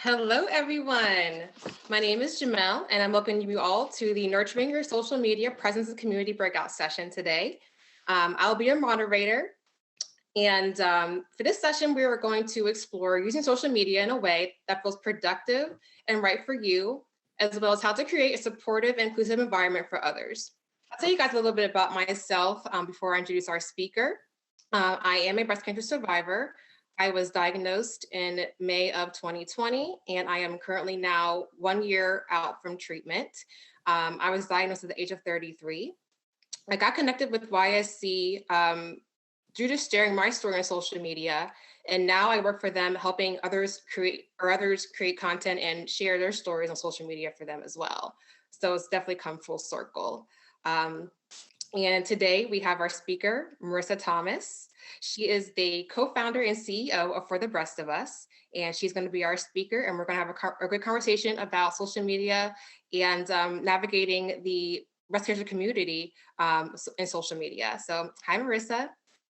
Hello, everyone. My name is Jamel, and I'm welcoming you all to the Nurturing Your Social Media Presence and Community Breakout session today. I'll be your moderator. And for this session, we are going to explore using social media in a way that feels productive and right for you, as well as how to create a supportive and inclusive environment for others. I'll tell you guys a little bit about myself before I introduce our speaker. I am a breast cancer survivor. I was diagnosed in May of 2020, and I am currently now 1 year out from treatment. I was diagnosed at the age of 33. I got connected with YSC due to sharing my story on social media, and now I work for them, helping others create content and share their stories on social media for them as well. So it's definitely come full circle. Um, and today we have our speaker, Marissa Thomas. She is the co-founder and CEO of For the Breast of Us, and she's going to be our speaker. And we're going to have a good conversation about social media and navigating the breast cancer community in social media. So, hi, Marissa.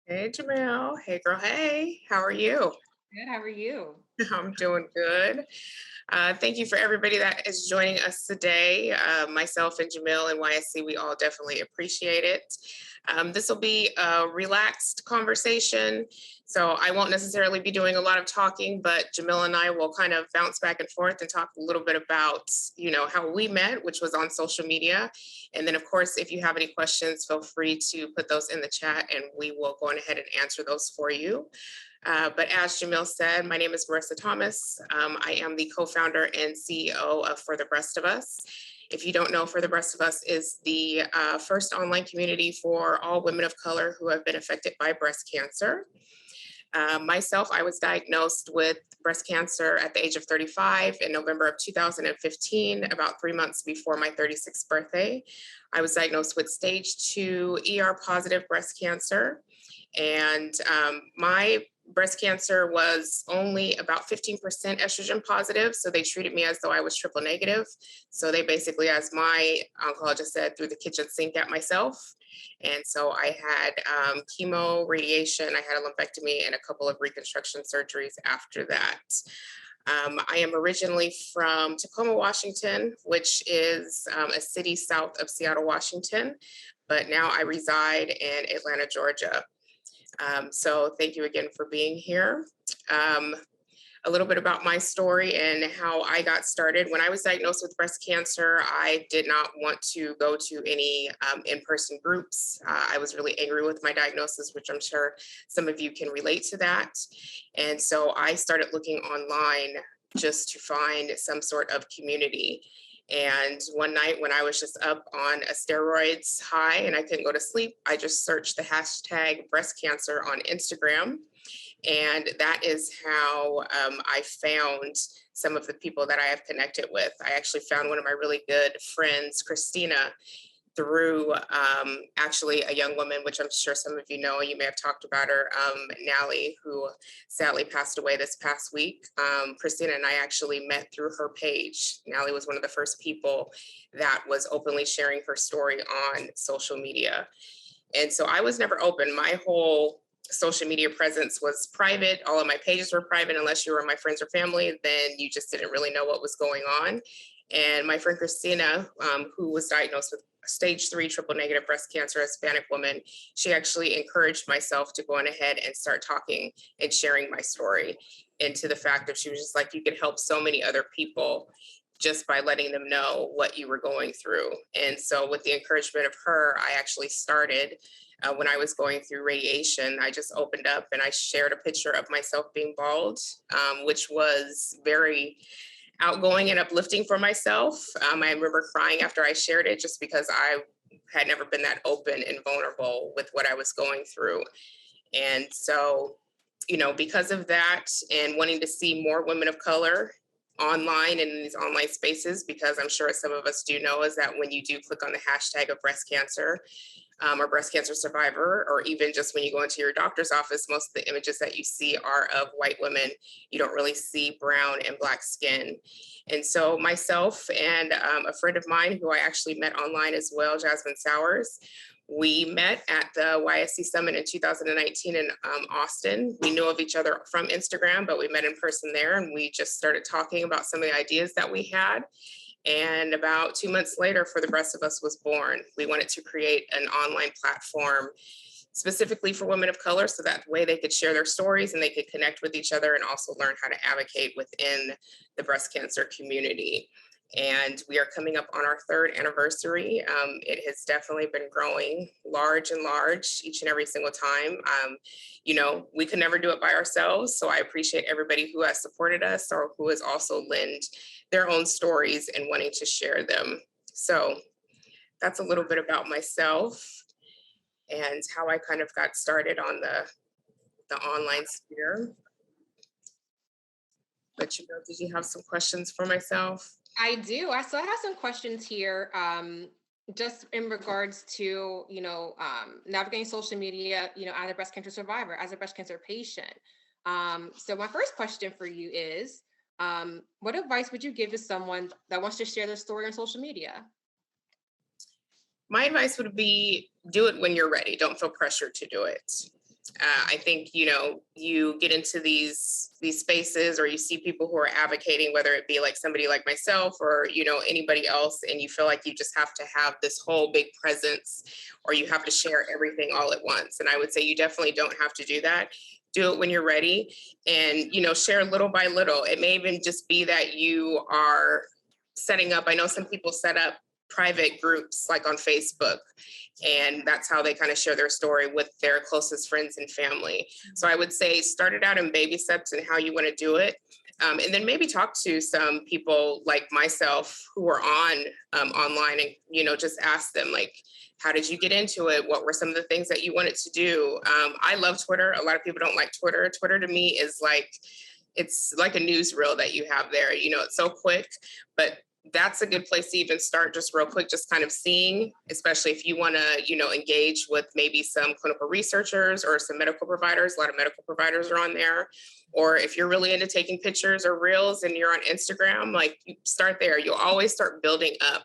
Hey, Jamel. Hey, girl. Hey, how are you? Good. How are you? I'm doing good. Thank you for everybody that is joining us today. Myself and Jamil and YSC, we all definitely appreciate it. This will be a relaxed conversation, so I won't necessarily be doing a lot of talking, but Jamil and I will kind of bounce back and forth and talk a little bit about, how we met, which was on social media. And then, of course, if you have any questions, feel free to put those in the chat and we will go on ahead and answer those for you. But as Jamil said, my name is Marissa Thomas. I am the co-founder and CEO of For the Breast of Us. If you don't know, For the Breast of Us is the first online community for all women of color who have been affected by breast cancer. Myself, I was diagnosed with breast cancer at the age of 35 in November of 2015, about 3 months before my 36th birthday. I was diagnosed with stage 2 ER positive breast cancer. And my breast cancer was only about 15% estrogen positive. So they treated me as though I was triple negative. So they basically, as my oncologist said, threw the kitchen sink at myself. And so I had chemo, radiation, I had a lumpectomy, and a couple of reconstruction surgeries after that. I am originally from Tacoma, Washington, which is a city south of Seattle, Washington. But now I reside in Atlanta, Georgia. So thank you again for being here. A little bit about my story and how I got started. When I was diagnosed with breast cancer, I did not want to go to any in-person groups. I was really angry with my diagnosis, which I'm sure some of you can relate to that. And so I started looking online just to find some sort of community. And one night when I was just up on a steroids high and I couldn't go to sleep, I just searched the hashtag breast cancer on Instagram. And that is how I found some of the people that I have connected with. I actually found one of my really good friends, Christina, through actually a young woman, which I'm sure some of you know, you may have talked about her, Nally, who sadly passed away this past week. Christina and I actually met through her page. Nally was one of the first people that was openly sharing her story on social media. And so I was never open. My whole social media presence was private. All of my pages were private. Unless you were my friends or family, then you just didn't really know what was going on. And my friend Christina, who was diagnosed with stage 3 triple negative breast cancer, a Hispanic woman, she actually encouraged myself to go on ahead and start talking and sharing my story. And to the fact that she was just like, you could help so many other people just by letting them know what you were going through. And so with the encouragement of her, I actually started when I was going through radiation. I just opened up and I shared a picture of myself being bald, which was very outgoing and uplifting for myself. I remember crying after I shared it just because I had never been that open and vulnerable with what I was going through. And so, because of that and wanting to see more women of color online and in these online spaces, because I'm sure some of us do know, is that when you do click on the hashtag of breast cancer, or breast cancer survivor, or even just when you go into your doctor's office, most of the images that you see are of white women. You don't really see brown and black skin. And so myself and a friend of mine who I actually met online as well, Jasmine Sowers, We met at the YSC Summit in 2019 in Austin. We knew of each other from Instagram, but we met in person there, and we just started talking about some of the ideas that we had. And about 2 months later, For the Breast of Us was born. We wanted to create an online platform specifically for women of color, so that way they could share their stories and they could connect with each other and also learn how to advocate within the breast cancer community. And we are coming up on our third anniversary. It has definitely been growing large and large each and every single time. We could never do it by ourselves. So I appreciate everybody who has supported us or who has also lent their own stories and wanting to share them. So that's a little bit about myself and how I kind of got started on the online sphere. But did you have some questions for myself? I do. I still have some questions here, just in regards to, navigating social media, as a breast cancer survivor, as a breast cancer patient. So my first question for you is, what advice would you give to someone that wants to share their story on social media? My advice would be do it when you're ready. Don't feel pressured to do it. I think, you get into these spaces or you see people who are advocating, whether it be like somebody like myself or, anybody else, and you feel like you just have to have this whole big presence or you have to share everything all at once. And I would say you definitely don't have to do that. Do it when you're ready and, share little by little. It may even just be that you are setting up, I know some people set up private groups like on Facebook, and that's how they kind of share their story with their closest friends and family. So I would say start it out in baby steps and how you want to do it. And then maybe talk to some people like myself who are on online and, just ask them like, how did you get into it? What were some of the things that you wanted to do? I love Twitter. A lot of people don't like Twitter. Twitter to me is it's like a newsreel that you have there. It's so quick, but that's a good place to even start just real quick, just kind of seeing, especially if you want to, engage with maybe some clinical researchers or some medical providers. A lot of medical providers are on there. Or if you're really into taking pictures or reels and you're on Instagram, like you start there. You'll always start building up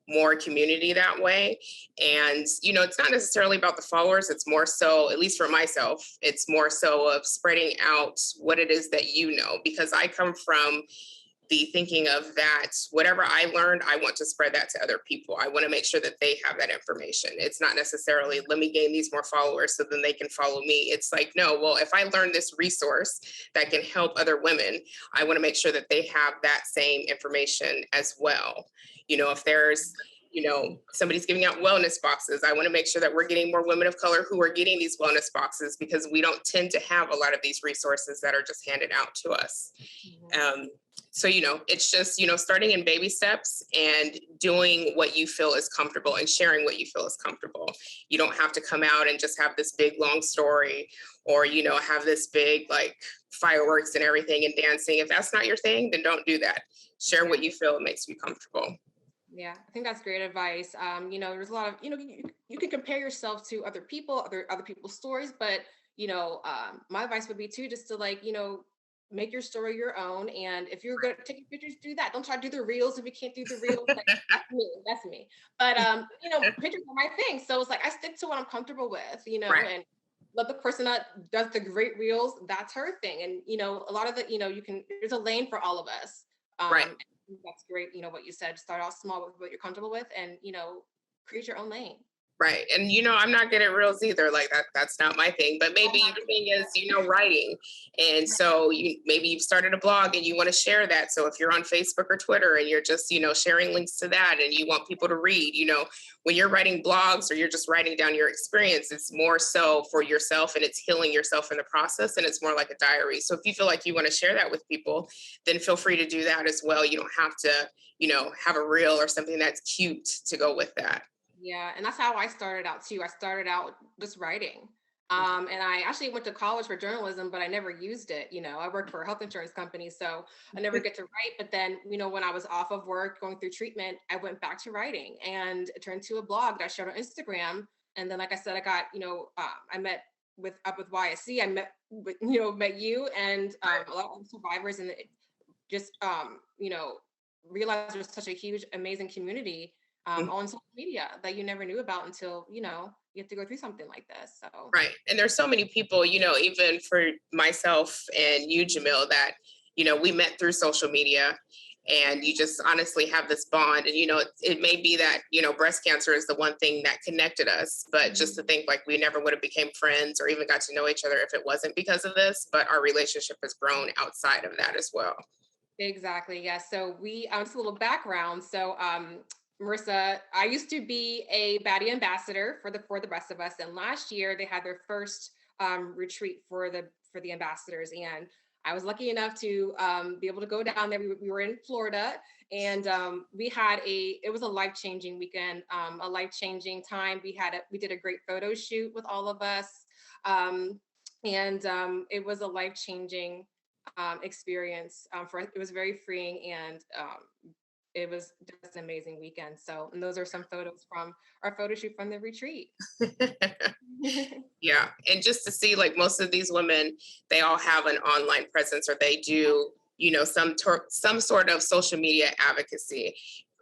more community that way. And, it's not necessarily about the followers. It's more so, at least for myself, it's more so of spreading out what it is that because I come from the thinking of that, whatever I learned, I want to spread that to other people. I want to make sure that they have that information. It's not necessarily, let me gain these more followers so then they can follow me. It's like, no, well, if I learn this resource that can help other women, I want to make sure that they have that same information as well. If there's, somebody's giving out wellness boxes, I want to make sure that we're getting more women of color who are getting these wellness boxes because we don't tend to have a lot of these resources that are just handed out to us. So, it's just, starting in baby steps and doing what you feel is comfortable and sharing what you feel is comfortable. You don't have to come out and just have this big, long story or, have this big, like fireworks and everything and dancing. If that's not your thing, then don't do that. Share what you feel makes you comfortable. Yeah, I think that's great advice. There's a lot of, you can compare yourself to other people, other people's stories, but, my advice would be too, just to make your story your own. And if you're good at taking pictures, do that. Don't try to do the reels if you can't do the reels. Like, that's me. But, pictures are my thing. So it's like, I stick to what I'm comfortable with, Right. and let the person that does the great reels, that's her thing. And, a lot of the, there's a lane for all of us. Right. That's great. What you said, start off small with what you're comfortable with and, create your own lane. Right. And, I'm not good at reels either. Like that's not my thing, but maybe your thing is, writing. And so maybe you've started a blog and you want to share that. So if you're on Facebook or Twitter and you're just, sharing links to that and you want people to read, when you're writing blogs or you're just writing down your experience, it's more so for yourself and it's healing yourself in the process. And it's more like a diary. So if you feel like you want to share that with people, then feel free to do that as well. You don't have to, have a reel or something that's cute to go with that. Yeah, and that's how I started out too. I started out just writing. And I actually went to college for journalism, but I never used it. I worked for a health insurance company, so I never get to write. But then, when I was off of work going through treatment, I went back to writing and it turned to a blog that I shared on Instagram. And then, like I said, I got, I met up with YSC. I met with, met you and a lot of survivors and just, realized there's such a huge, amazing community on social media that you never knew about until, you have to go through something like this. So. Right. And there's so many people, even for myself and you, Jamil, that, we met through social media, and you just honestly have this bond. And, it may be that, breast cancer is the one thing that connected us, but just to think like we never would have became friends or even got to know each other if it wasn't because of this, but our relationship has grown outside of that as well. Exactly. Yeah. So just a little background. So, Marissa, I used to be a baddie ambassador for the rest of us, and last year they had their first retreat for the ambassadors, and I was lucky enough to be able to go down there. We were in Florida, and it was a life-changing weekend, a life-changing time. We did a great photo shoot with all of us, and it was a life-changing experience. It was very freeing, and it was just an amazing weekend. So, and those are some photos from our photo shoot from the retreat. Yeah. And just to see, like, most of these women, they all have an online presence, or they do, some sort of social media advocacy.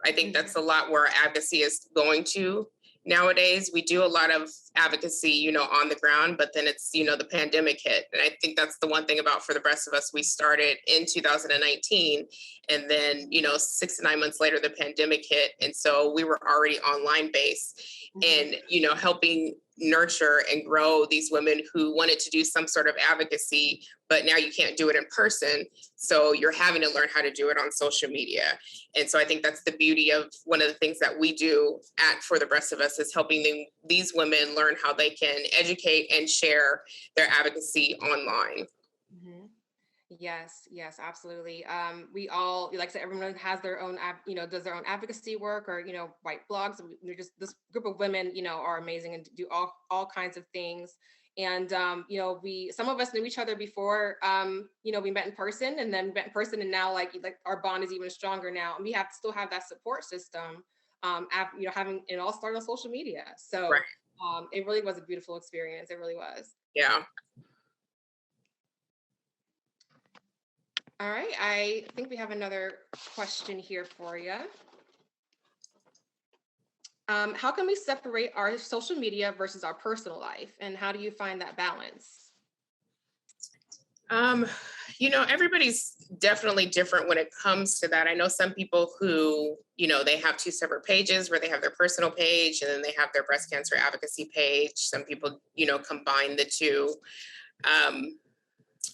I think that's a lot where advocacy is going to nowadays. We do a lot of advocacy, on the ground, but then it's, the pandemic hit. And I think that's the one thing about For the Rest of Us. We started in 2019, and then, 6 to 9 months later, the pandemic hit. And so we were already online based and, helping nurture and grow these women who wanted to do some sort of advocacy, but now you can't do it in person. So you're having to learn how to do it on social media. And so I think that's the beauty of one of the things that we do at For the Rest of Us, is helping these women learn how they can educate and share their advocacy online. Mm-hmm. Yes, absolutely. We all, like I said, everyone has their own, does their own advocacy work, or, write blogs. They're just, this group of women, are amazing and do all kinds of things. And, some of us knew each other before, we met in person, and then met in person, and now like our bond is even stronger now. And we still have that support system, having it all started on social media. So right. It really was a beautiful experience. It really was. Yeah. All right, I think we have another question here for you. How can we separate our social media versus our personal life, and how do you find that balance? Everybody's definitely different when it comes to that. I know some people who, they have two separate pages, where they have their personal page and then they have their breast cancer advocacy page. Some people, combine the two.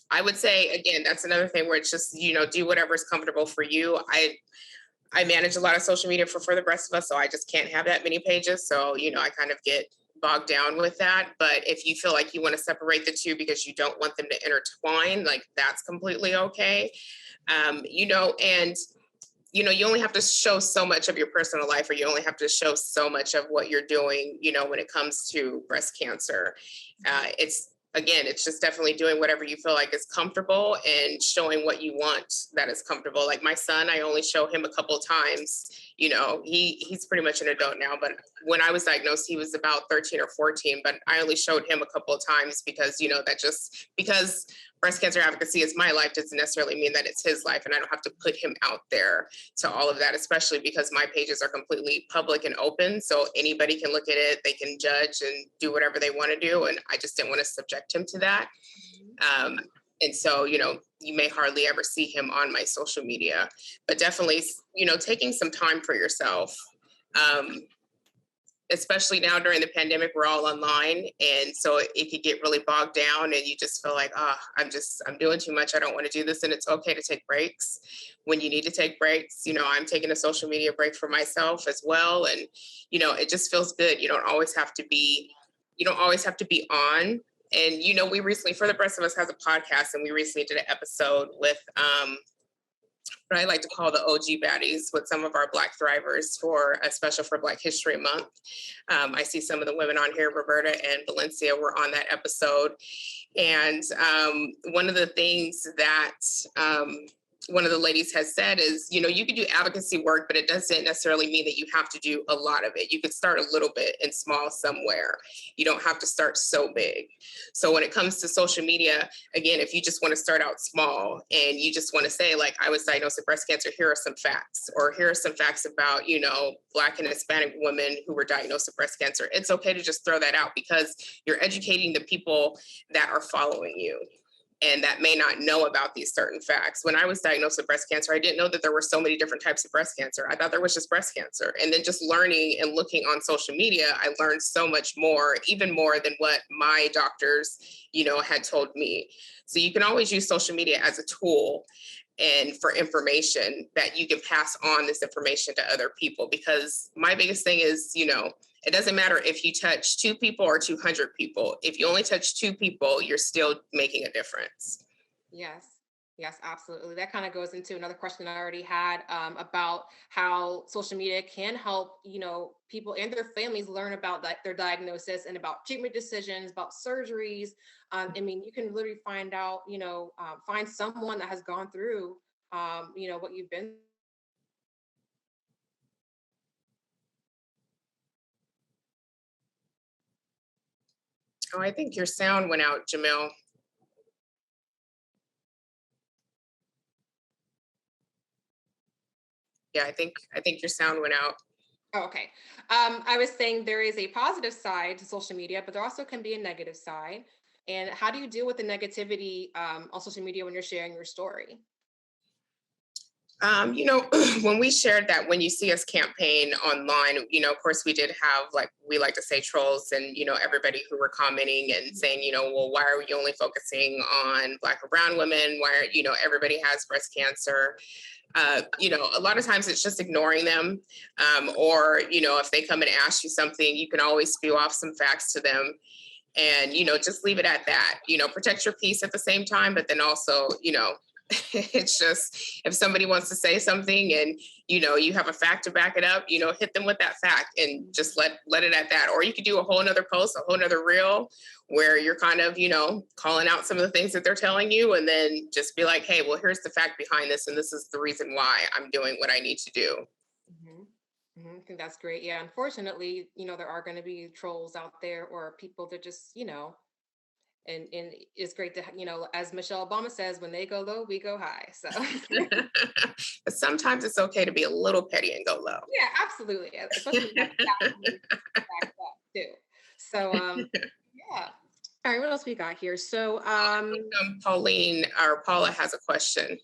I would say, again, that's another thing where it's just, do whatever's comfortable for you. I manage a lot of social media for the Rest of Us, so I just can't have that many pages. So, I kind of get bogged down with that. But if you feel like you want to separate the two because you don't want them to intertwine, like, that's completely okay. And you only have to show so much of your personal life, or you only have to show so much of what you're doing, when it comes to breast cancer. It's just definitely doing whatever you feel like is comfortable, and showing what you want that is comfortable. Like my son, I only show him a couple times. He's pretty much an adult now, but when I was diagnosed, he was about 13 or 14, but I only showed him a couple of times because, because breast cancer advocacy is my life doesn't necessarily mean that it's his life, and I don't have to put him out there to all of that, especially because my pages are completely public and open. So anybody can look at it, they can judge and do whatever they want to do. And I just didn't want to subject him to that. And so, you may hardly ever see him on my social media, but definitely, taking some time for yourself. Especially now during the pandemic, we're all online. And so it could get really bogged down, and you just feel like, I'm doing too much. I don't want to do this. And it's okay to take breaks when you need to take breaks. I'm taking a social media break for myself as well. And, it just feels good. You don't always have to be on. And, we recently, For the Rest of Us has a podcast, and we recently did an episode with, what I like to call the OG baddies, with some of our Black thrivers for Black History Month. I see some of the women on here, Roberta and Valencia, were on that episode. And one of the things that one of the ladies has said is, you could do advocacy work, but it doesn't necessarily mean that you have to do a lot of it. You could start a little bit and small somewhere. You don't have to start so big. So when it comes to social media, again, if you just want to start out small and you just want to say, like, I was diagnosed with breast cancer, here are some facts, or here are some facts about, Black and Hispanic women who were diagnosed with breast cancer. It's okay to just throw that out because you're educating the people that are following you and that may not know about these certain facts. When I was diagnosed with breast cancer, I didn't know that there were so many different types of breast cancer. I thought there was just breast cancer. And then just learning and looking on social media, I learned so much more, even more than what my doctors, had told me. So you can always use social media as a tool and for information that you can pass on this information to other people. Because my biggest thing is, it doesn't matter if you touch 2 people or 200 people. If you only touch 2 people, you're still making a difference. Yes, absolutely. That kind of goes into another question I already had about how social media can help, people and their families learn about their diagnosis and about treatment decisions, about surgeries. You can literally find out, find someone that has gone through, what you've been. Oh, I think your sound went out, Jamil. Yeah, I think your sound went out. Oh, okay. I was saying there is a positive side to social media, but there also can be a negative side. And how do you deal with the negativity on social media when you're sharing your story? When we shared that When You See Us campaign online, of course we did have, like, we like to say, trolls and, everybody who were commenting and saying, well, why are you only focusing on Black or brown women? Why are, everybody has breast cancer. A lot of times it's just ignoring them. Or, if they come and ask you something, you can always spew off some facts to them and, just leave it at that. Protect your peace at the same time, but then also, it's just, if somebody wants to say something and you have a fact to back it up, hit them with that fact and just let it at that. Or you could do a whole nother post, a whole nother reel where you're kind of calling out some of the things that they're telling you, and then just be like, hey, well, here's the fact behind this, and this is the reason why I'm doing what I need to do. I think that's great. Yeah, unfortunately, there are going to be trolls out there or people that just and it's great to, as Michelle Obama says, when they go low, we go high. So but sometimes it's okay to be a little petty and go low. Yeah, absolutely. Especially too. So yeah. All right, what else we got here? So Pauline or Paula has a question.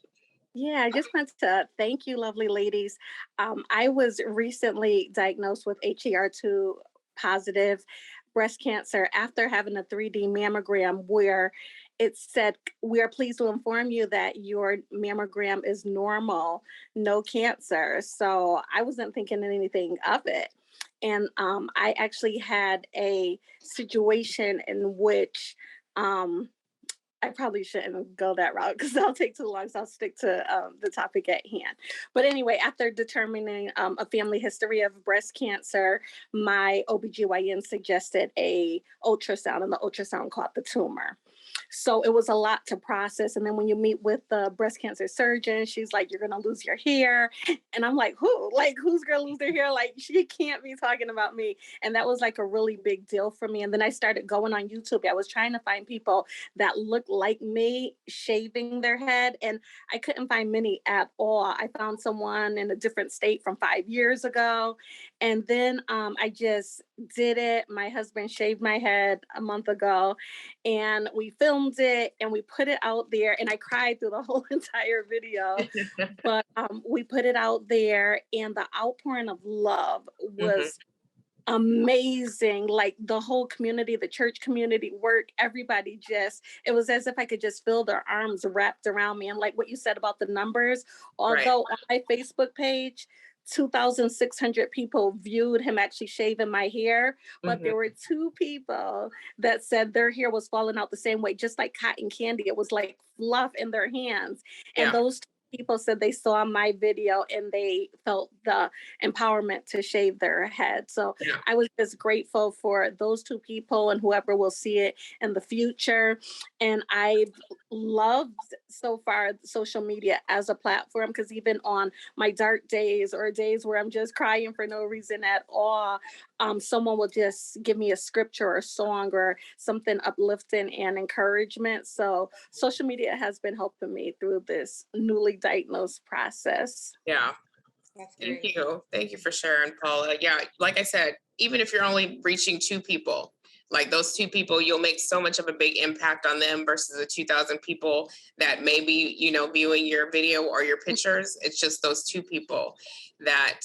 Yeah, I just want to thank you, lovely ladies. I was recently diagnosed with HER2 positive breast cancer after having a 3D mammogram where it said, we are pleased to inform you that your mammogram is normal, no cancer. So I wasn't thinking anything of it. And I actually had a situation in which I probably shouldn't go that route because that'll take too long. So I'll stick to the topic at hand. But anyway, after determining a family history of breast cancer, my OBGYN suggested a ultrasound, and the ultrasound caught the tumor. So it was a lot to process. And then when you meet with the breast cancer surgeon, she's like, you're going to lose your hair. And I'm like, who? Like, who's going to lose their hair? Like, she can't be talking about me. And that was like a really big deal for me. And then I started going on YouTube. I was trying to find people that looked like me shaving their head. And I couldn't find many at all. I found someone in a different state from 5 years ago. And then I just did it. My husband shaved my head a month ago, and we filmed it and we put it out there, and I cried through the whole entire video. But we put it out there, and the outpouring of love was amazing. Like the whole community, the church community work, everybody just, it was as if I could just feel their arms wrapped around me. And like what you said about the numbers, although on my Facebook page, 2,600 people viewed him actually shaving my hair, but there were 2 people that said their hair was falling out the same way, just like cotton candy. It was like fluff in their hands. And those people said they saw my video and they felt the empowerment to shave their head. So I was just grateful for those 2 people and whoever will see it in the future. And I loved so far social media as a platform, because even on my dark days or days where I'm just crying for no reason at all, someone will just give me a scripture or a song or something uplifting and encouragement. So social media has been helping me through this newly diagnosed process. Yeah. That's Thank great. you. Thank you for sharing, Paula. Yeah, like I said, even if you're only reaching 2 people, like those 2 people, you'll make so much of a big impact on them versus the 2,000 people that may be, viewing your video or your pictures. It's just those 2 people that,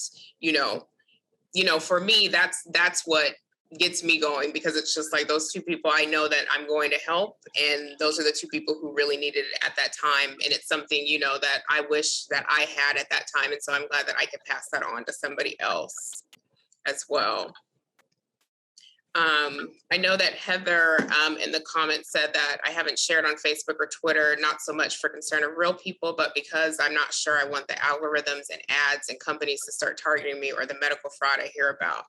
for me, that's what gets me going, because it's just like those 2 people I know that I'm going to help, and those are the 2 people who really needed it at that time, and it's something that I wish that I had at that time, and so I'm glad that I could pass that on to somebody else as well. I know that Heather in the comments said that I haven't shared on Facebook or Twitter, not so much for concern of real people, but because I'm not sure I want the algorithms and ads and companies to start targeting me or the medical fraud I hear about.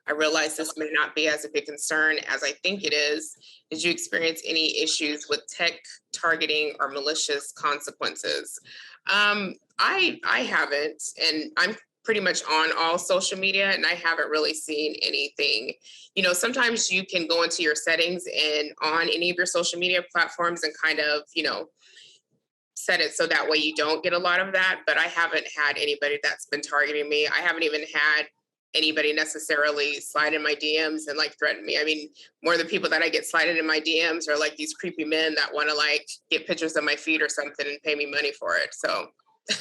I realize this may not be as a big concern as I think it is. Did you experience any issues with tech targeting or malicious consequences? I haven't, and I'm pretty much on all social media, and I haven't really seen anything. Sometimes you can go into your settings and on any of your social media platforms and kind of, set it so that way you don't get a lot of that, but I haven't had anybody that's been targeting me. I haven't even had anybody necessarily slide in my DMs and like threaten me. I mean, more of the people that I get slided in my DMs are like these creepy men that want to like get pictures of my feet or something and pay me money for it. So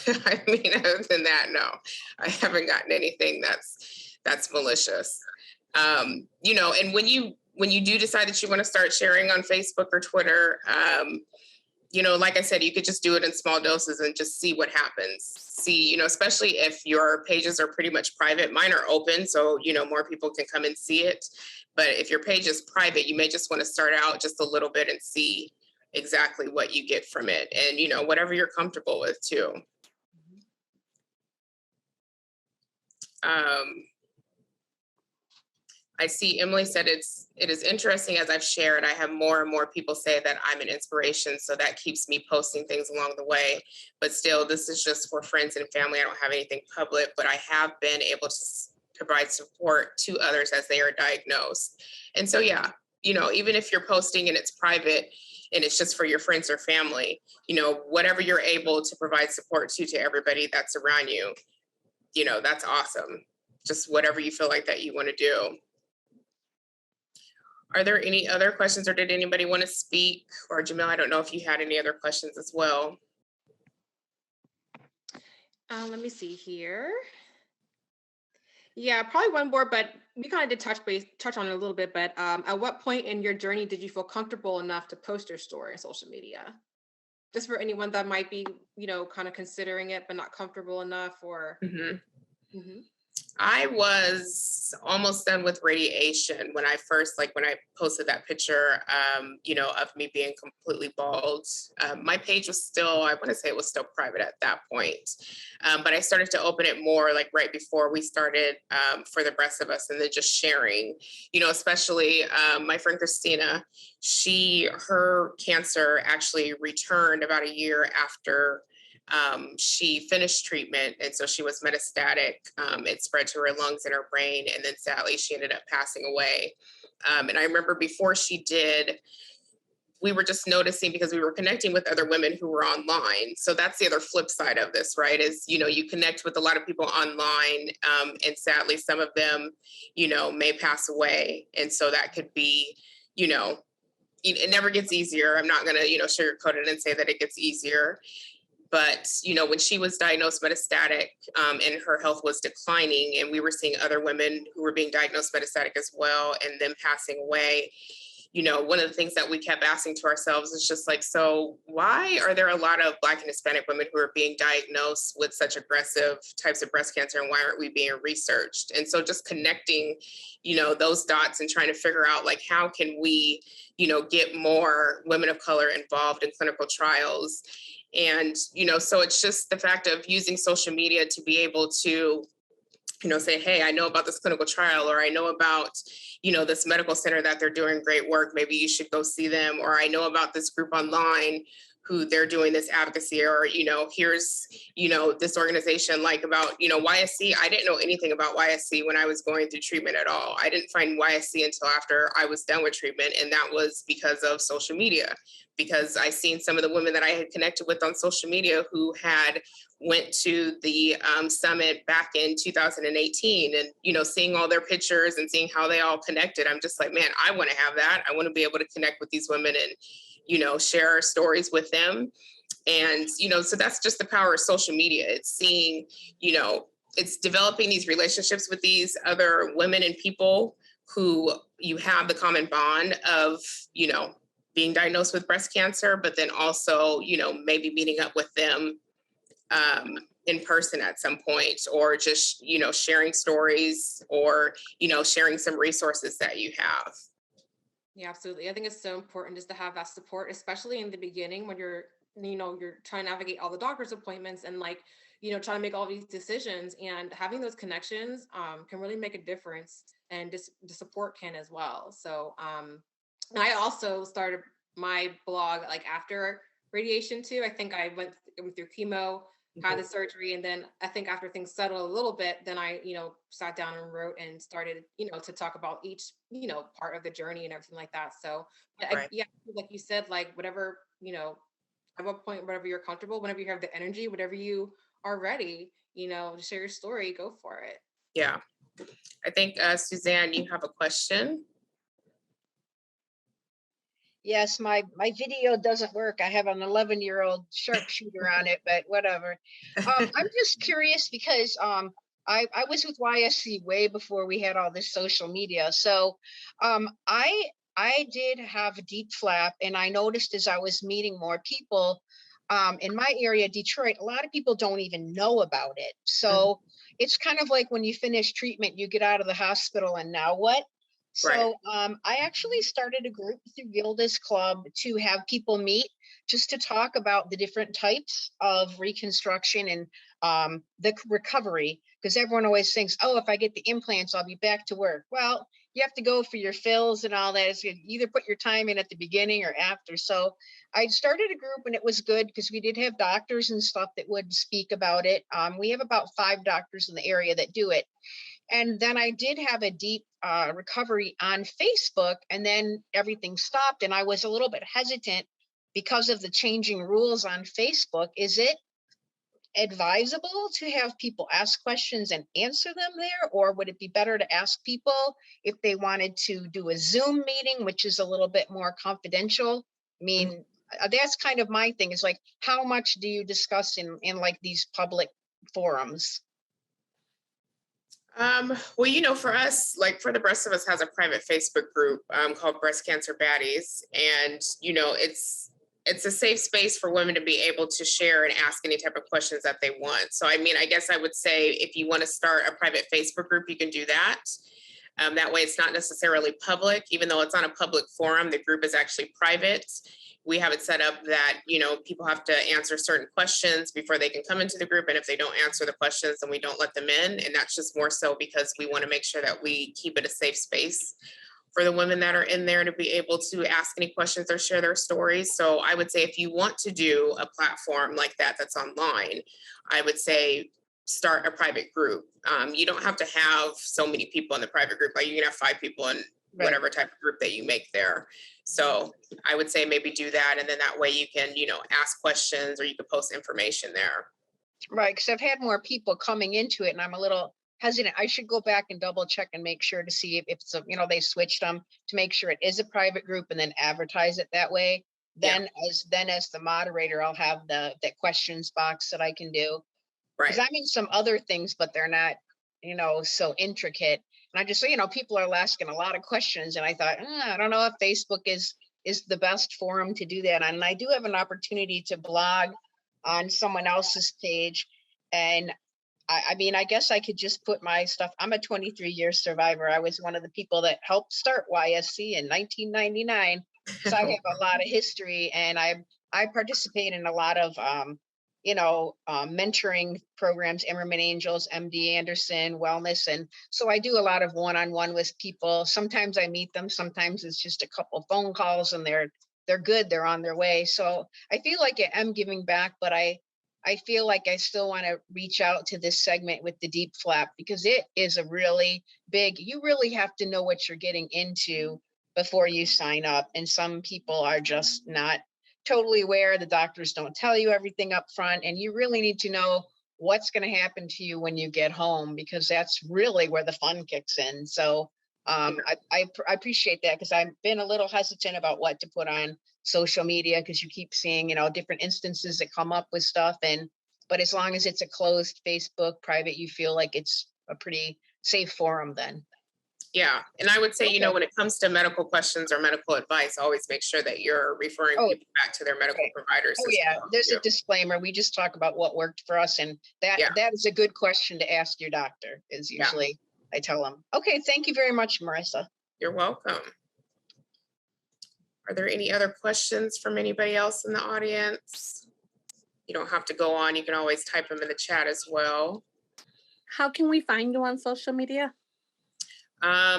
I mean, other than that, no, I haven't gotten anything that's malicious. And when you do decide that you want to start sharing on Facebook or Twitter, like I said, you could just do it in small doses and just see what happens. See, especially if your pages are pretty much private. Mine are open, so, more people can come and see it. But if your page is private, you may just want to start out just a little bit and see exactly what you get from it. And, whatever you're comfortable with too. I see Emily said it is interesting as I've shared. I have more and more people say that I'm an inspiration, so that keeps me posting things along the way. But still, this is just for friends and family. I don't have anything public, but I have been able to provide support to others as they are diagnosed. And so, yeah, even if you're posting and it's private and it's just for your friends or family, whatever you're able to provide support to everybody that's around you, that's awesome. Just whatever you feel like that you want to do. Are there any other questions, or did anybody want to speak? Or Jamil, I don't know if you had any other questions as well. Let me see here. Yeah, probably one more, but we kind of did touch on it a little bit, but at what point in your journey did you feel comfortable enough to post your story on social media? Just for anyone that might be, kind of considering it, but not comfortable enough or. I was almost done with radiation when I posted that picture, of me being completely bald. My page was still, I want to say it was still private at that point. But I started to open it more like right before we started for the rest of us, and then just sharing, especially my friend Christina, her cancer actually returned about a year after she finished treatment, and so she was metastatic. It spread to her lungs and her brain, and then sadly she ended up passing away. And I remember before she did, we were just noticing, because we were connecting with other women who were online. So that's the other flip side of this, right? Is, you connect with a lot of people online, and sadly some of them, may pass away. And so that could be, it never gets easier. I'm not going to, sugarcoat it and say that it gets easier. But, when she was diagnosed metastatic, and her health was declining, and we were seeing other women who were being diagnosed metastatic as well, and them passing away, one of the things that we kept asking to ourselves is just like, so why are there a lot of Black and Hispanic women who are being diagnosed with such aggressive types of breast cancer, and why aren't we being researched? And so just connecting, those dots and trying to figure out, like, how can we, get more women of color involved in clinical trials? And, so it's just the fact of using social media to be able to, say, hey, I know about this clinical trial, or I know about, this medical center that they're doing great work. Maybe you should go see them. Or I know about this group online who they're doing this advocacy, or, here's, this organization like about, YSC. I didn't know anything about YSC when I was going through treatment at all. I didn't find YSC until after I was done with treatment. And that was because of social media, because I seen some of the women that I had connected with on social media who had went to the summit back in 2018, and, seeing all their pictures and seeing how they all connected. I'm just like, man, I want to have that. I want to be able to connect with these women and, share stories with them. And, so that's just the power of social media. It's seeing, it's developing these relationships with these other women and people who you have the common bond of, being diagnosed with breast cancer, but then also, maybe meeting up with them in person at some point, or just, sharing stories, or, sharing some resources that you have. Yeah, absolutely. I think it's so important just to have that support, especially in the beginning when you're trying to navigate all the doctor's appointments and trying to make all these decisions, and having those connections can really make a difference, and just the support can as well. So I also started my blog after radiation too. I think I went through chemo, had the surgery, and then I think after things settled a little bit, then I sat down and wrote and started to talk about each part of the journey and everything like that. So Right. yeah, like you said, whatever at what point, whatever you're comfortable, whenever you have the energy, whatever you are ready, to share your story, go for it. Yeah. I think Suzanne, you have a question. Yes, my video doesn't work. I have an 11-year-old sharpshooter on it, but whatever. I'm just curious because I was with YSC way before we had all this social media. So I did have a deep flap, and I noticed as I was meeting more people in my area, Detroit, a lot of people don't even know about it. So it's kind of like when you finish treatment, you get out of the hospital, and now what? So I actually started a group through Gilda's Club to have people meet just to talk about the different types of reconstruction and the recovery, because everyone always thinks, oh, if I get the implants, I'll be back to work. Well, you have to go for your fills and all that. So you either put your time in at the beginning or after. So I started a group, and it was good because we did have doctors and stuff that would speak about it. We have about 5 doctors in the area that do it. And then I did have a deep recovery on Facebook, and then everything stopped. And I was a little bit hesitant because of the changing rules on Facebook. Is it advisable to have people ask questions and answer them there? Or would it be better to ask people if they wanted to do a Zoom meeting, which is a little bit more confidential? I mean, that's kind of my thing, is like, how much do you discuss in like these public forums? Well, for us, like for the Breast of Us has a private Facebook group called Breast Cancer Baddies. And, it's a safe space for women to be able to share and ask any type of questions that they want. So, I mean, I guess I would say if you want to start a private Facebook group, you can do that. That way it's not necessarily public, even though it's on a public forum, the group is actually private. We have it set up that, people have to answer certain questions before they can come into the group. And if they don't answer the questions, then we don't let them in. And that's just more so because we want to make sure that we keep it a safe space for the women that are in there to be able to ask any questions or share their stories. So I would say if you want to do a platform like that that's online, I would say start a private group. You don't have to have so many people in the private group. Like you can have 5 people in whatever type of group that you make there. So I would say maybe do that. And then that way you can, ask questions, or you could post information there. Right. Because I've had more people coming into it, and I'm a little hesitant. I should go back and double check and make sure to see if it's they switched them to make sure it is a private group, and then advertise it that way. Then as the moderator, I'll have that questions box that I can do. Right. Because I'm in some other things, but they're not, so intricate. And I just, people are asking a lot of questions, and I thought, I don't know if Facebook is the best forum to do that. And I do have an opportunity to blog on someone else's page. And I mean, I guess I could just put my stuff. I'm a 23-year survivor. I was one of the people that helped start YSC in 1999. So I have a lot of history, and I participate in a lot of, mentoring programs, Emmerman Angels, MD Anderson, wellness. And so I do a lot of one-on-one with people. Sometimes I meet them. Sometimes it's just a couple phone calls, and they're they're good, they're on their way. So I feel like I am giving back, but I feel like I still want to reach out to this segment with the deep flap, because it is a really big, you really have to know what you're getting into before you sign up. And some people are just not totally aware. The doctors don't tell you everything up front, and you really need to know what's going to happen to you when you get home, because that's really where the fun kicks in. So I appreciate that, because I've been a little hesitant about what to put on social media, because you keep seeing, different instances that come up with stuff. But as long as it's a closed Facebook private, you feel like it's a pretty safe forum then. Yeah. And I would say, Okay. when it comes to medical questions or medical advice, always make sure that you're referring people back to their medical providers. Oh yeah, there's a disclaimer. We just talk about what worked for us, and that is a good question to ask your doctor, is usually I tell them. Okay, thank you very much, Marissa. You're welcome. Are there any other questions from anybody else in the audience? You don't have to go on. You can always type them in the chat as well. How can we find you on social media?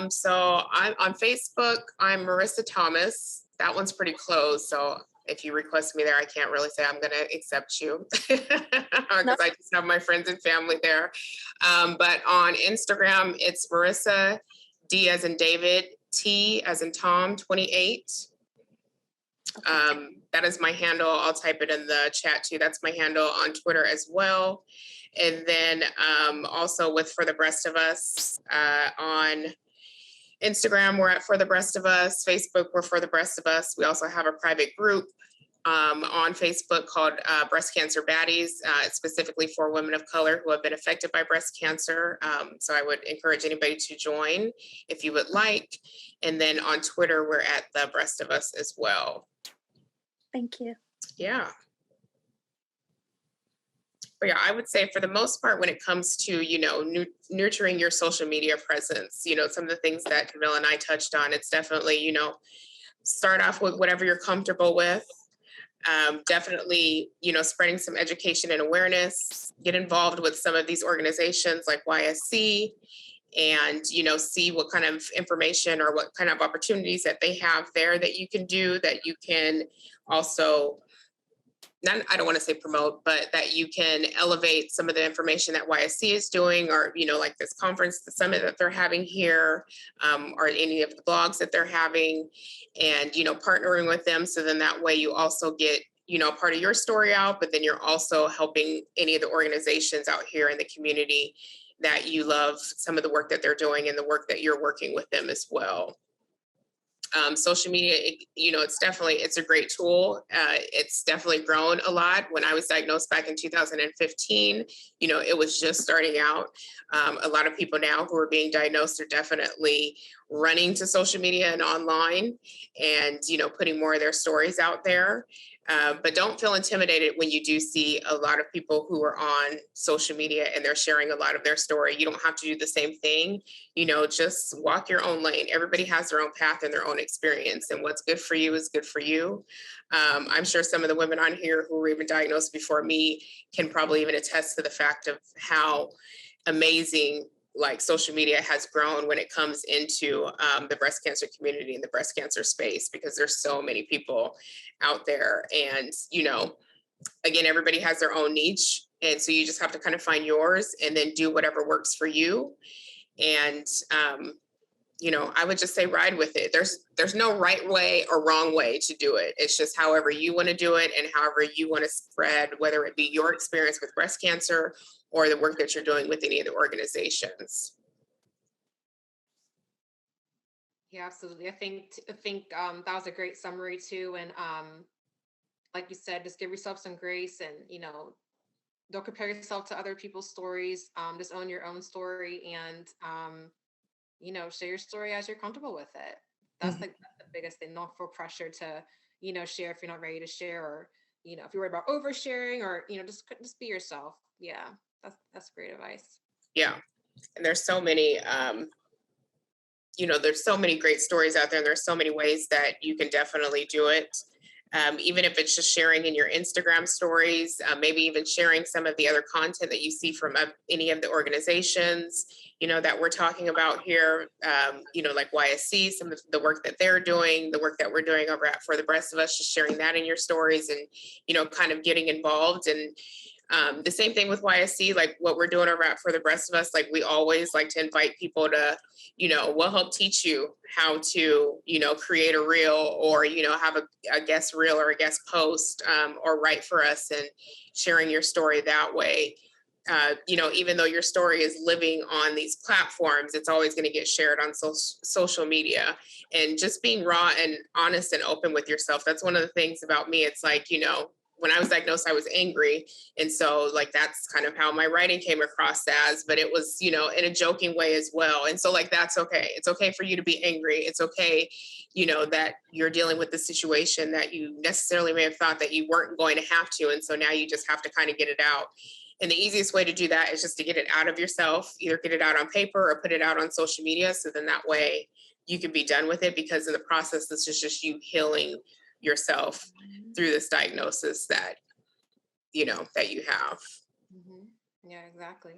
So I'm on Facebook. I'm Marissa Thomas. That one's pretty closed. So if you request me there, I can't really say I'm going to accept you because I just have my friends and family there. But on Instagram, it's Marissa, D as in David, T as in Tom, 28. That is my handle. I'll type it in the chat too. That's my handle on Twitter as well. And then also with For the Breast of Us on Instagram, we're at For the Breast of Us. Facebook, we're For the Breast of Us. We also have a private group on Facebook called Breast Cancer Baddies, specifically for women of color who have been affected by breast cancer. So I would encourage anybody to join if you would like. And then on Twitter, we're at The Breast of Us as well. Thank you. Yeah. But yeah, I would say for the most part, when it comes to, nurturing your social media presence, some of the things that Camilla and I touched on, it's definitely, start off with whatever you're comfortable with. Definitely, spreading some education and awareness, get involved with some of these organizations like YSC and, see what kind of information or what kind of opportunities that they have there that you can do, that you can also, I don't want to say promote, but that you can elevate some of the information that YSC is doing, or, like this conference, the summit that they're having here, or any of the blogs that they're having, and, partnering with them. So then that way you also get, part of your story out, but then you're also helping any of the organizations out here in the community that you love, some of the work that they're doing and the work that you're working with them as well. Social media, it's a great tool. It's definitely grown a lot. When I was diagnosed back in 2015, it was just starting out. A lot of people now who are being diagnosed are definitely running to social media and online and, putting more of their stories out there. But don't feel intimidated when you do see a lot of people who are on social media and they're sharing a lot of their story. You don't have to do the same thing, just walk your own lane. Everybody has their own path and their own experience, and what's good for you is good for you. I'm sure some of the women on here who were even diagnosed before me can probably even attest to the fact of how amazing social media has grown when it comes into the breast cancer community and the breast cancer space, because there's so many people out there. And, again, everybody has their own niche. And so you just have to kind of find yours and then do whatever works for you. And, I would just say ride with it. There's no right way or wrong way to do it. It's just however you want to do it and however you want to spread, whether it be your experience with breast cancer or the work that you're doing with any of the organizations. Yeah, absolutely. I think that was a great summary too. And like you said, just give yourself some grace and, don't compare yourself to other people's stories. Just own your own story and, share your story as you're comfortable with it. That's the biggest thing. Don't feel pressure to, share if you're not ready to share, or, if you're worried about oversharing, or, just be yourself. Yeah, that's great advice. Yeah. And there's so many, there's so many great stories out there, and there's so many ways that you can definitely do it. even if it's just sharing in your Instagram stories, maybe even sharing some of the other content that you see from any of the organizations, that we're talking about here, like YSC, some of the work that they're doing, the work that we're doing over at For the Rest of Us, just sharing that in your stories and, kind of getting involved. And the same thing with YSC, like what we're doing over at For the Rest of Us, like we always like to invite people to, we'll help teach you how to, create a reel or, have a guest reel or a guest post or write for us and sharing your story that way. Even though your story is living on these platforms, it's always going to get shared on social media. And just being raw and honest and open with yourself. That's one of the things about me. It's like, when I was diagnosed, I was angry. And so like, that's kind of how my writing came across as, but it was, in a joking way as well. And so like, that's okay. It's okay for you to be angry. It's okay, that you're dealing with the situation that you necessarily may have thought that you weren't going to have to. And so now you just have to kind of get it out. And the easiest way to do that is just to get it out of yourself, either get it out on paper or put it out on social media. So then that way you can be done with it, because in the process, this is just you healing yourself through this diagnosis that you have. Yeah, exactly.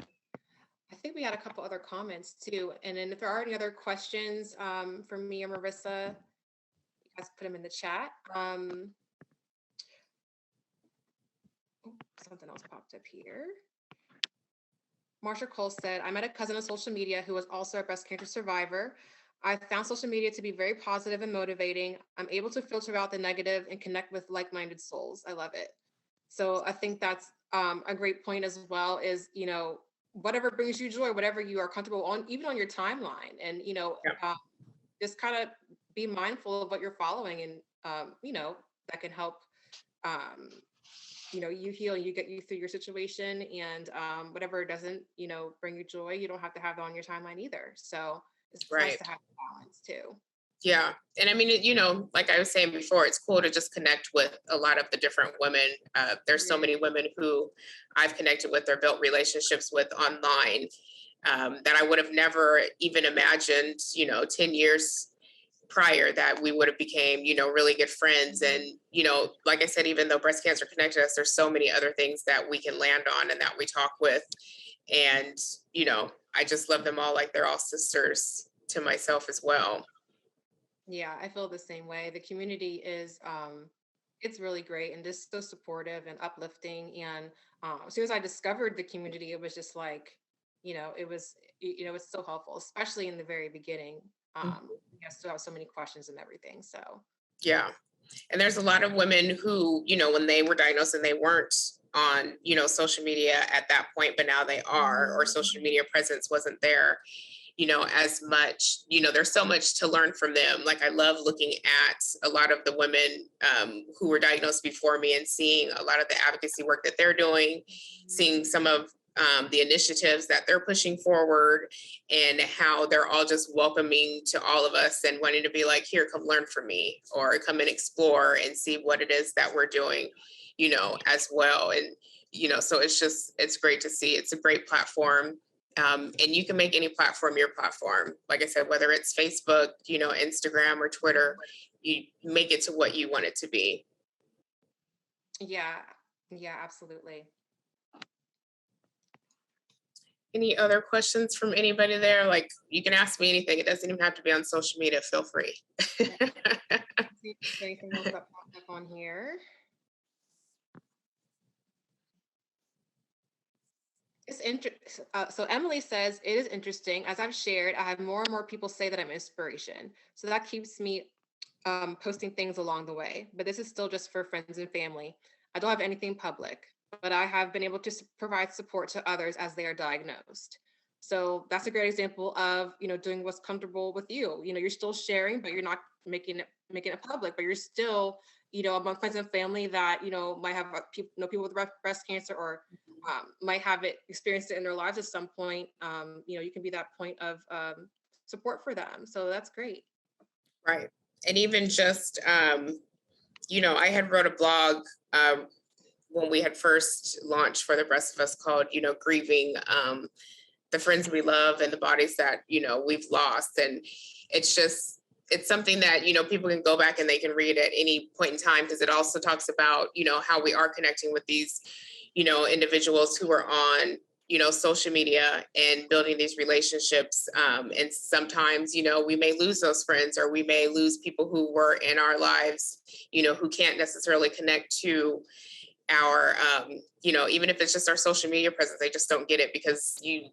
I think we had a couple other comments too, and then if there are any other questions for me or Marissa, you guys put them in the chat. Something else popped up here. Marsha Cole said, I met a cousin on social media who was also a breast cancer survivor. I found social media to be very positive and motivating. I'm able to filter out the negative and connect with like-minded souls. I love it. So I think that's a great point as well, is, whatever brings you joy, whatever you are comfortable on, even on your timeline, and, just kind of be mindful of what you're following, and, that can help, you heal, you get you through your situation, and whatever doesn't, bring you joy, you don't have to have it on your timeline either. So it's nice to have a balance too. Yeah. And I mean, like I was saying before, it's cool to just connect with a lot of the different women. There's so many women who I've connected with or built relationships with online that I would have never even imagined, 10 years prior that we would have became, really good friends. And, like I said, even though breast cancer connected us, there's so many other things that we can land on and that we talk with. And, I just love them all like they're all sisters to myself as well. Yeah, I feel the same way. The community is, it's really great and just so supportive and uplifting. And as soon as I discovered the community, it was just like, it was so helpful, especially in the very beginning. You still have so many questions and everything. So yeah. And there's a lot of women who, when they were diagnosed and they weren't on, social media at that point, but now they are, or social media presence wasn't there, as much, there's so much to learn from them. Like I love looking at a lot of the women who were diagnosed before me and seeing a lot of the advocacy work that they're doing, seeing some of the initiatives that they're pushing forward, and how they're all just welcoming to all of us and wanting to be like, here, come learn from me, or come and explore and see what it is that we're doing, as well. And, so it's great to see. It's a great platform. And you can make any platform your platform. Like I said, whether it's Facebook, Instagram or Twitter, you make it to what you want it to be. Yeah, absolutely. Any other questions from anybody there? Like, you can ask me anything. It doesn't even have to be on social media. Feel free. Anything else that popped up on here? So Emily says, it is interesting. As I've shared, I have more and more people say that I'm inspiration. So that keeps me posting things along the way. But this is still just for friends and family. I don't have anything public, but I have been able to provide support to others as they are diagnosed. So that's a great example of, doing what's comfortable with you. You're still sharing, but you're not making it public, but you're still, among friends and family that, might have people with breast cancer, or might have experienced it in their lives at some point. You can be that point of support for them. So that's great. Right. And even just, I had wrote a blog when we had first launched For the Rest of Us called, grieving the friends we love and the bodies that, we've lost. And it's just, it's something that, people can go back and they can read at any point in time, because it also talks about, how we are connecting with these, individuals who are on, social media and building these relationships. And sometimes, we may lose those friends, or we may lose people who were in our lives, who can't necessarily connect to our, even if it's just our social media presence, they just don't get it, because you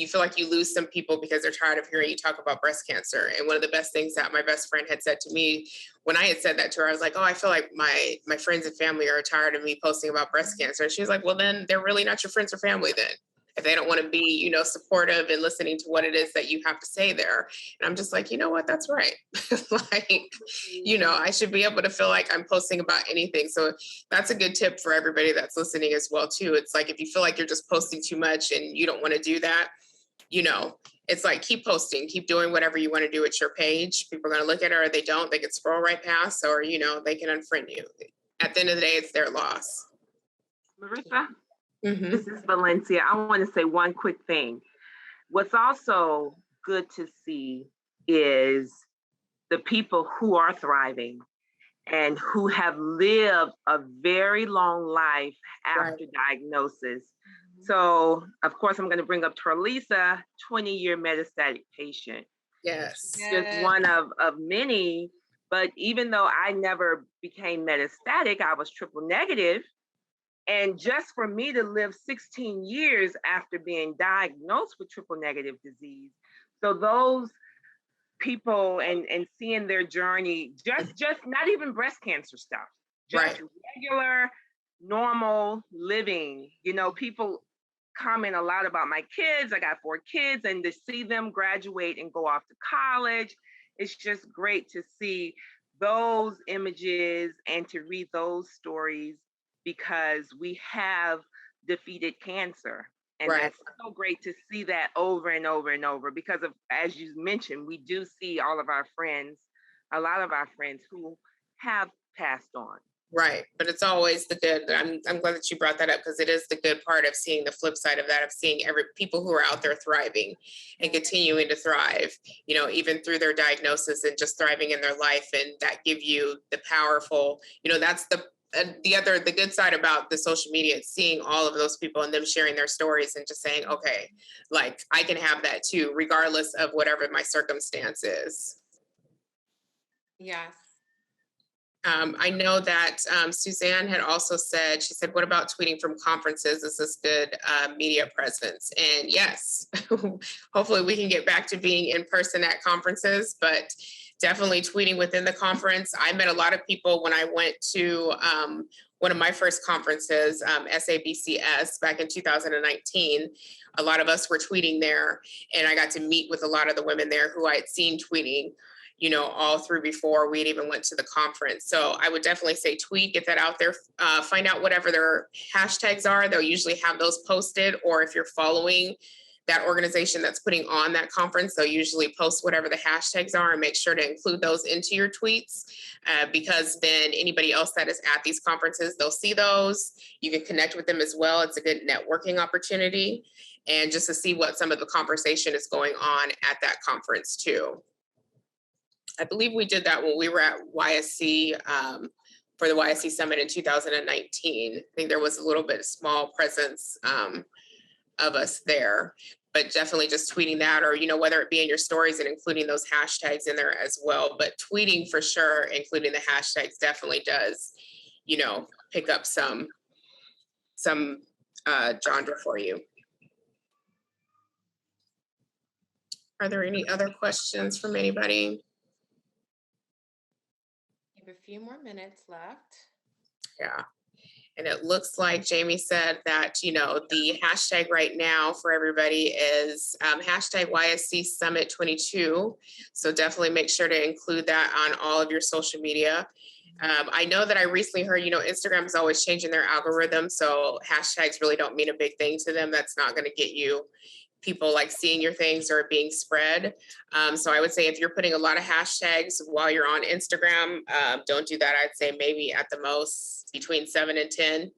feel like you lose some people because they're tired of hearing you talk about breast cancer. And one of the best things that my best friend had said to me when I had said that to her, I was like, oh, I feel like my friends and family are tired of me posting about breast cancer. And she was like, well, then they're really not your friends or family then, if they don't want to be, supportive and listening to what it is that you have to say there. And I'm just like, you know what, that's right. Like, I should be able to feel like I'm posting about anything. So that's a good tip for everybody that's listening as well, too. It's like, if you feel like you're just posting too much and you don't want to do that, it's like, keep posting, keep doing whatever you want to do at your page. People are going to look at it, or they don't, they can scroll right past, or, they can unfriend you. At the end of the day, it's their loss. Marissa? Mm-hmm. This is Valencia. I want to say one quick thing. What's also good to see is the people who are thriving and who have lived a very long life after diagnosis. So, of course, I'm going to bring up Terlisa, 20-year metastatic patient. Yes. Just one of many. But even though I never became metastatic, I was triple negative. And just for me to live 16 years after being diagnosed with triple negative disease, so those people and seeing their journey, just not even breast cancer stuff, just regular, normal living. People comment a lot about my kids. I got 4 kids, and to see them graduate and go off to college, it's just great to see those images and to read those stories, because we have defeated cancer. And that's so great to see that over and over and over, because of, as you mentioned, we do see a lot of our friends who have passed on. Right. But it's always the good. I'm glad that you brought that up, because it is the good part of seeing the flip side of that, of seeing people who are out there thriving and continuing to thrive, even through their diagnosis, and just thriving in their life. And that give you the powerful, that's the good side about the social media, seeing all of those people and them sharing their stories and just saying, okay, like, I can have that too, regardless of whatever my circumstance is. Yes. I know that Suzanne had also said, she said, what about tweeting from conferences? Is this good media presence? And yes, hopefully we can get back to being in person at conferences, but definitely tweeting within the conference. I met a lot of people when I went to one of my first conferences, SABCS, back in 2019. A lot of us were tweeting there, and I got to meet with a lot of the women there who I had seen tweeting, all through before we had even went to the conference. So I would definitely say tweet, get that out there, find out whatever their hashtags are. They'll usually have those posted, or if you're following that organization that's putting on that conference, they'll usually post whatever the hashtags are, and make sure to include those into your tweets, because then anybody else that is at these conferences, they'll see those. You can connect with them as well. It's a good networking opportunity, and just to see what some of the conversation is going on at that conference too. I believe we did that when we were at YSC for the YSC Summit in 2019. I think there was a little bit of small presence of us there, but definitely just tweeting that, or, whether it be in your stories and including those hashtags in there as well. But tweeting for sure, including the hashtags, definitely does, pick up some genre for you. Are there any other questions from anybody? We have a few more minutes left. Yeah. And it looks like Jamie said that, the hashtag right now for everybody is hashtag YSC Summit 22. So definitely make sure to include that on all of your social media. I know that I recently heard, Instagram is always changing their algorithm. So hashtags really don't mean a big thing to them. That's not going to get you people like seeing your things or being spread. So I would say if you're putting a lot of hashtags while you're on Instagram, don't do that. I'd say maybe at the most between 7 and 10,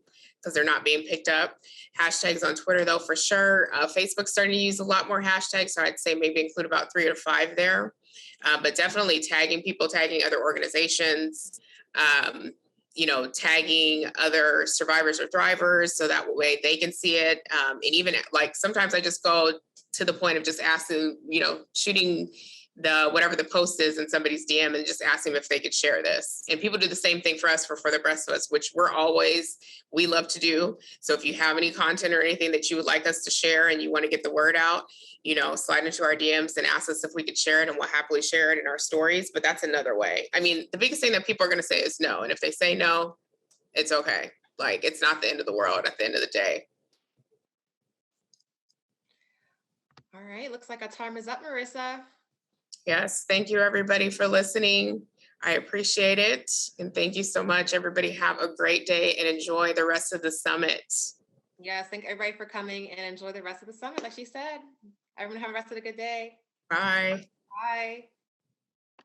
because they're not being picked up. Hashtags on Twitter, though, for sure. Facebook's starting to use a lot more hashtags, so I'd say maybe include about 3 or 5 there. But definitely tagging people, tagging other organizations, tagging other survivors or thrivers so that way they can see it. And even like sometimes I just go to the point of just asking, shooting whatever the post is in somebody's DM and just ask them if they could share this. And people do the same thing for us for the rest of us, which we love to do. So if you have any content or anything that you would like us to share and you want to get the word out, slide into our DMs and ask us if we could share it, and we'll happily share it in our stories. But that's another way. I mean, the biggest thing that people are going to say is no. And if they say no, it's okay. Like, it's not the end of the world at the end of the day. All right, looks like our time is up, Marissa. Yes, thank you everybody for listening. I appreciate it. And thank you so much. Everybody have a great day and enjoy the rest of the summit. Yes, thank everybody for coming and enjoy the rest of the summit, like she said. Everyone have the rest of a good day. Bye. Bye.